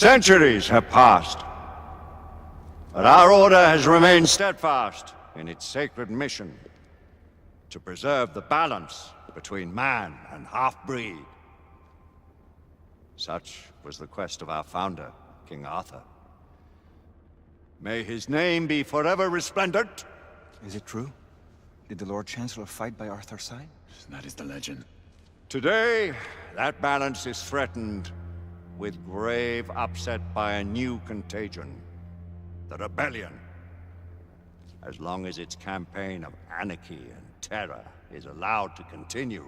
Centuries have passed, but our order has remained steadfast in its sacred mission to preserve the balance between man and half-breed. Such was the quest of our founder, King Arthur. May his name be forever resplendent. Is it true? Did the Lord Chancellor fight by Arthur's side? That is the legend. Today, that balance is threatened with grave upset by a new contagion. The rebellion. As long as its campaign of anarchy and terror is allowed to continue,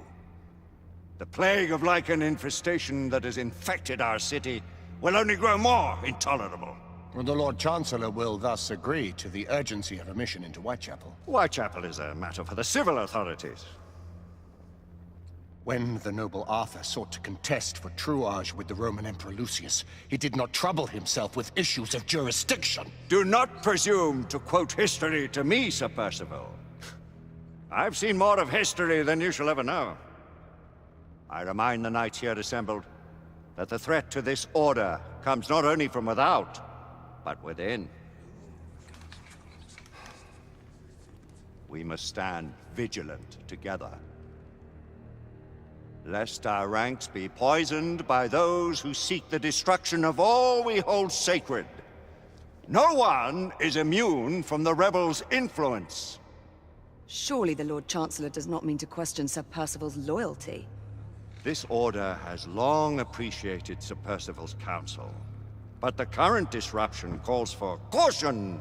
the plague of lichen infestation that has infected our city will only grow more intolerable. The Lord Chancellor will thus agree to the urgency of a mission into Whitechapel. Whitechapel is a matter for the civil authorities. When the noble Arthur sought to contest for truage with the Roman Emperor Lucius, he did not trouble himself with issues of jurisdiction. Do not presume to quote history to me, Sir Percival. I've seen more of history than you shall ever know. I remind the knights here assembled that the threat to this order comes not only from without, but within. We must stand vigilant together, lest our ranks be poisoned by those who seek the destruction of all we hold sacred. No one is immune from the rebels' influence. Surely the Lord Chancellor does not mean to question Sir Percival's loyalty. This order has long appreciated Sir Percival's counsel, but the current disruption calls for caution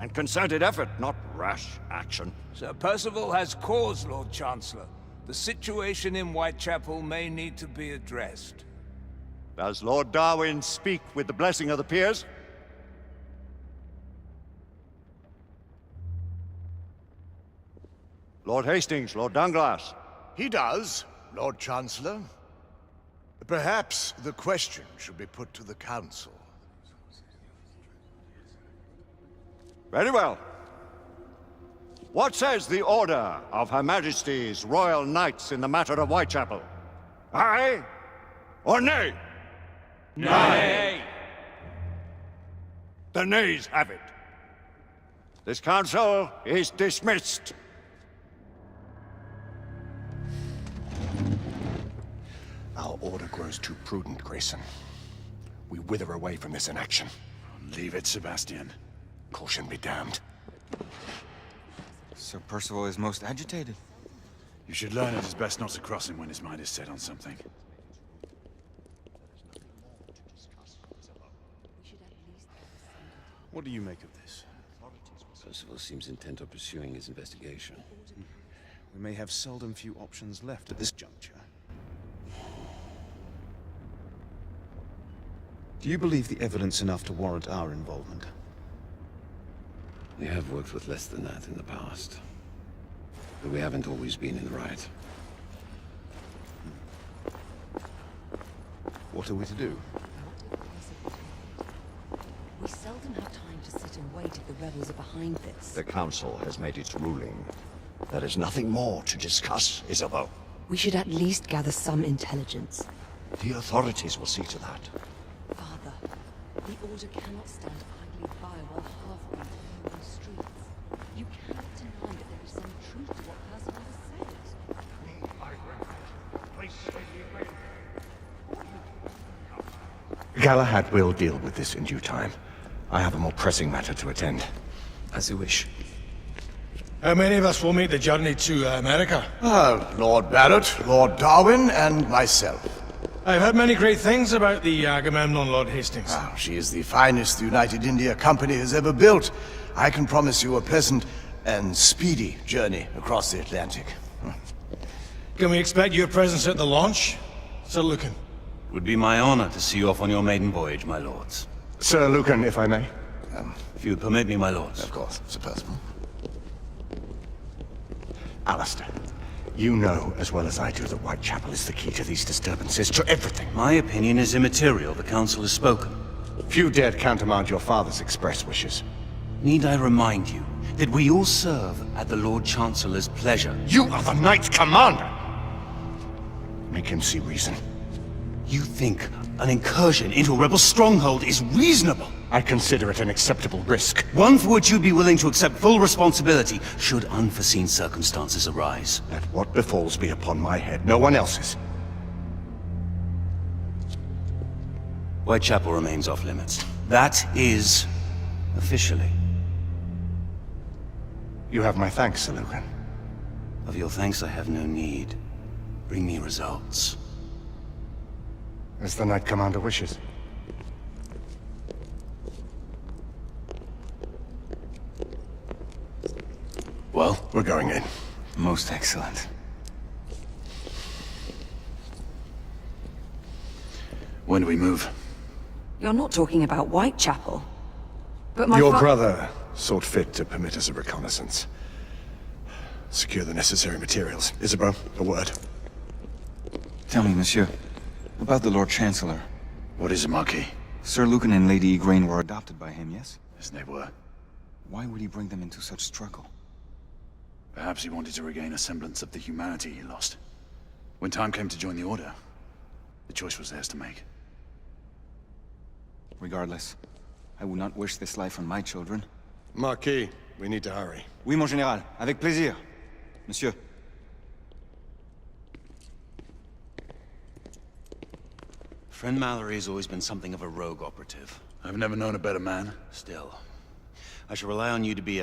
and concerted effort, not rash action. Sir Percival has cause, Lord Chancellor. The situation in Whitechapel may need to be addressed. Does Lord Darwin speak with the blessing of the peers? Lord Hastings, Lord Dunglass. He does, Lord Chancellor. Perhaps the question should be put to the Council. Very well. What says the Order of Her Majesty's Royal Knights in the matter of Whitechapel? Aye or nay? Nay! The nays have it. This council is dismissed. Our order grows too prudent, Grayson. We wither away from this inaction. Leave it, Sebastian. Caution be damned. Sir Percival is most agitated. You should learn it is best not to cross him when his mind is set on something. What do you make of this? Percival seems intent on pursuing his investigation. We may have seldom few options left at this juncture. Do you believe the evidence enough to warrant our involvement? We have worked with less than that in the past. But we haven't always been in the right. What are we to do? We seldom have time to sit and wait if the rebels are behind this. The council has made its ruling. There is nothing more to discuss, Isabeau. We should at least gather some intelligence. The authorities will see to that. Father, the Order cannot stand idly by while half-breeds roam the streets. You cannot deny that there is some truth to what Percival has said. Galahad will deal with this in due time. I have a more pressing matter to attend. As you wish. How many of us will make the journey to America? Lord Barrett, Lord Darwin, and myself. I've heard many great things about the Agamemnon, Lord Hastings. She is the finest the United India Company has ever built. I can promise you a pleasant and speedy journey across the Atlantic. Can we expect your presence at the launch? Sir Lucan. It would be my honor to see you off on your maiden voyage, my lords. Sir Lucan, if I may. If you would permit me, my lords. Of course, Sir Percival. Alistair, you know as well as I do that Whitechapel is the key to these disturbances, to everything. My opinion is immaterial. The council has spoken. Few dared countermand your father's express wishes. Need I remind you that we all serve at the Lord Chancellor's pleasure? You are the Knight Commander! Make him see reason. You think an incursion into a rebel stronghold is reasonable? I consider it an acceptable risk. One for which you'd be willing to accept full responsibility should unforeseen circumstances arise. Let what befalls be upon my head, no one else's. Whitechapel remains off limits. That is... officially. You have my thanks, Sir Lucan. Of your thanks I have no need. Bring me results. As the Knight Commander wishes. Well, We're going in. most excellent. When do we move? You're not talking about Whitechapel. But my Your fa- brother sought fit to permit us a reconnaissance. Secure the necessary materials. Isabeau, a word. Tell me, monsieur, about the Lord Chancellor. What is it, Marquis? Sir Lucan and Lady Igraine were adopted by him, yes? Yes, they were. Why would he bring them into such struggle? Perhaps he wanted to regain a semblance of the humanity he lost. When time came to join the Order, the choice was theirs to make. Regardless, I would not wish this life on my children. Marquis, we need to hurry. Oui, mon général. Avec plaisir. Monsieur. Friend Mallory has always been something of a rogue operative. I've never known a better man. Still, I shall rely on you to be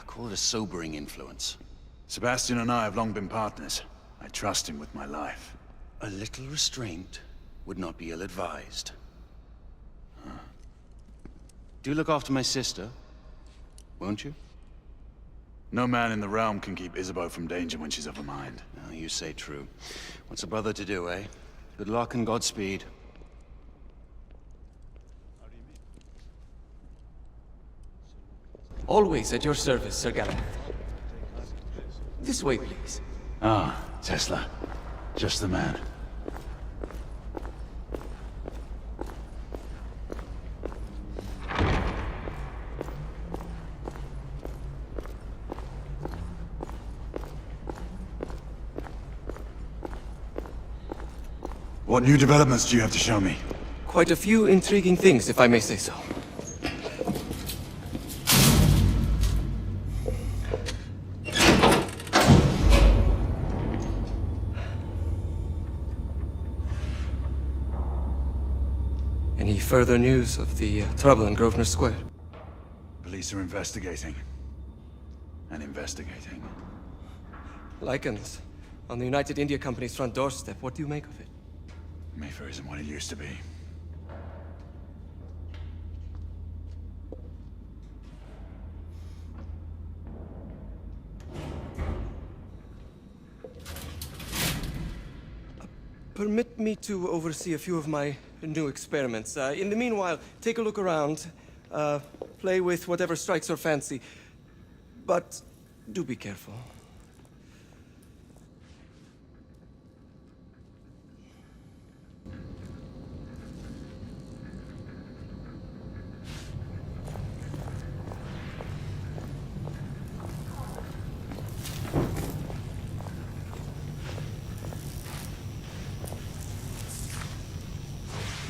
call it a sobering influence. Sebastian and I have long been partners. I trust him with my life. A little restraint would not be ill-advised. Do look after my sister, won't you? No man in the realm can keep Isabeau from danger when she's of a mind. Oh, you say true. What's a brother to do, eh? Good luck and Godspeed. Always at your service, Sir Galahad. This way, please. Ah, Tesla. Just the man. What new developments do you have to show me? Quite a few intriguing things, if I may say so. Any further news of the trouble in Grosvenor Square? Police are investigating. And investigating. Lycans, on the United India Company's front doorstep. What do you make of it? Mayfair isn't what it used to be. Permit me to oversee a few of my new experiments. In the meanwhile, take a look around. Play with whatever strikes your fancy. But do be careful.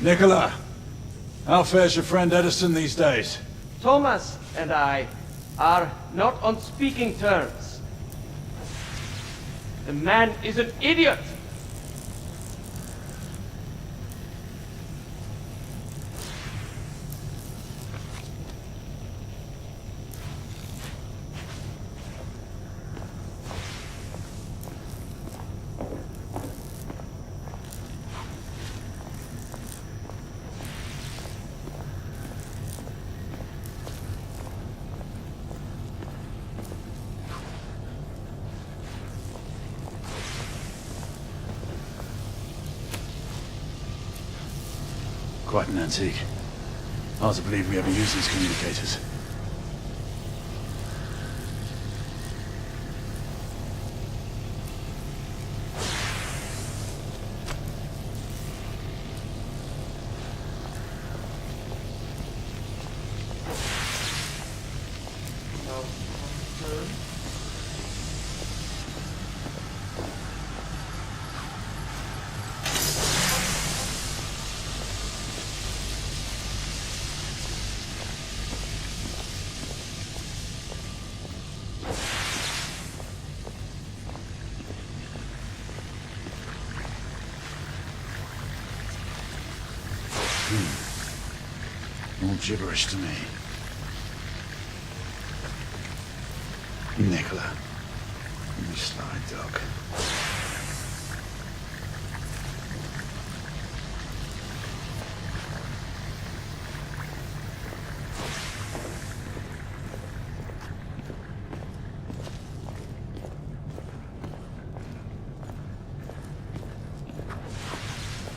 Nicola, how fares your friend Edison these days? Thomas and I are not on speaking terms. The man is an idiot! Quite an antique. Hard to believe we ever used these communicators. All gibberish to me. Nicola. You sly dog.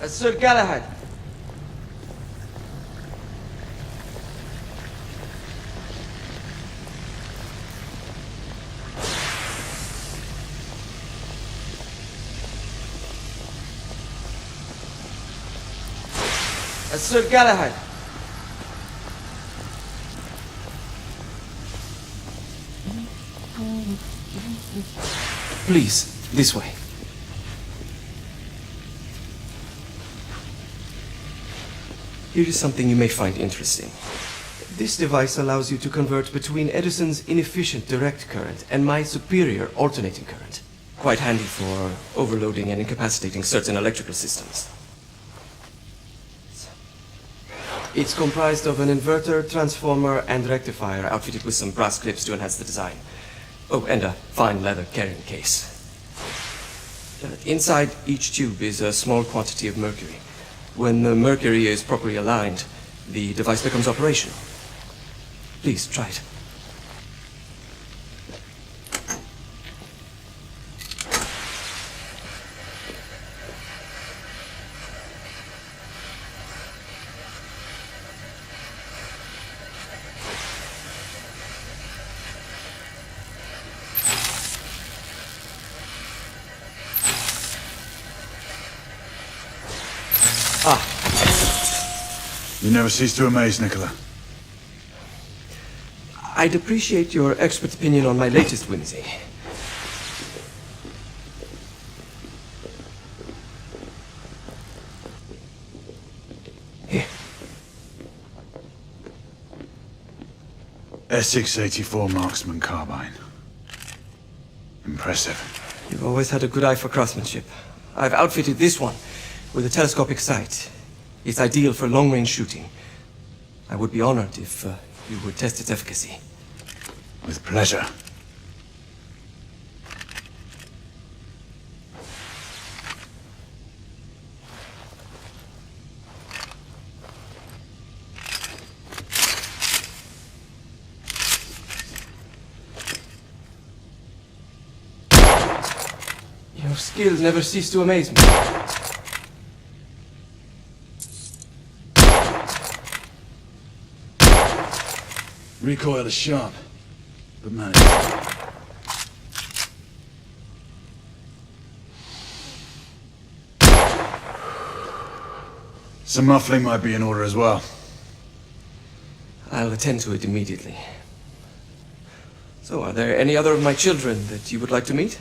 Sir Galahad. Sir Galahad. Please, this way. Here is something you may find interesting. This device allows you to convert between Edison's inefficient direct current and my superior alternating current. Quite handy for overloading and incapacitating certain electrical systems. It's comprised of an inverter, transformer, and rectifier outfitted with some brass clips to enhance the design. Oh, and a fine leather carrying case. Inside each tube is a small quantity of mercury. When the mercury is properly aligned, the device becomes operational. Please, try it. You never cease to amaze, Nicola. I'd appreciate your expert opinion on my latest whimsy. Here. S684 Marksman Carbine. Impressive. You've always had a good eye for craftsmanship. I've outfitted this one with a telescopic sight. It's ideal for long-range shooting. I would be honored if you would test its efficacy. With pleasure. Your skills never cease to amaze me. Recoil is sharp, but man. Some muffling might be in order as well. I'll attend to it immediately. So, are there any other of my children that you would like to meet?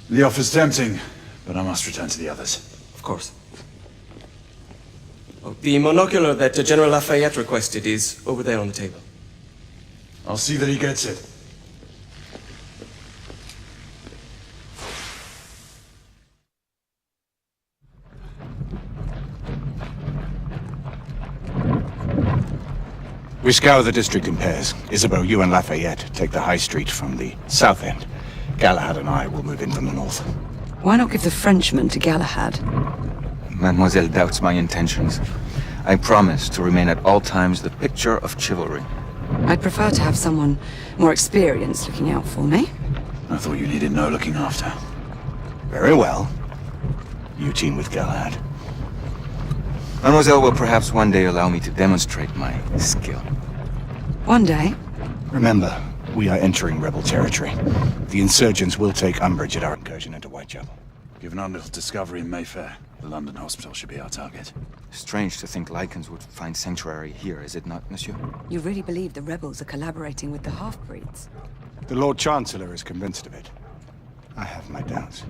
The offer's tempting, but I must return to the others. Of course. Oh, the monocular that General Lafayette requested is over there on the table. I'll see that he gets it. We scour the district in pairs. Isabeau, you and Lafayette take the high street from the south end. Galahad and I will move in from the north. Why not give the Frenchman to Galahad? Mademoiselle doubts my intentions. I promise to remain at all times the picture of chivalry. I'd prefer to have someone more experienced looking out for me. I thought you needed no looking after. Very well. You team with Galahad. Mademoiselle will perhaps one day allow me to demonstrate my skill. One day? Remember, we are entering rebel territory. The insurgents will take umbrage at our incursion into Whitechapel. Given our little discovery in Mayfair, the London hospital should be our target. Strange to think Lycans would find sanctuary here, is it not, monsieur? You really believe the rebels are collaborating with the half-breeds? The Lord Chancellor is convinced of it. I have my doubts.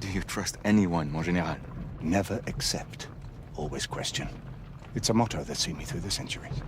Do you trust anyone, mon général? Never accept. Always question. It's a motto that's seen me through the centuries.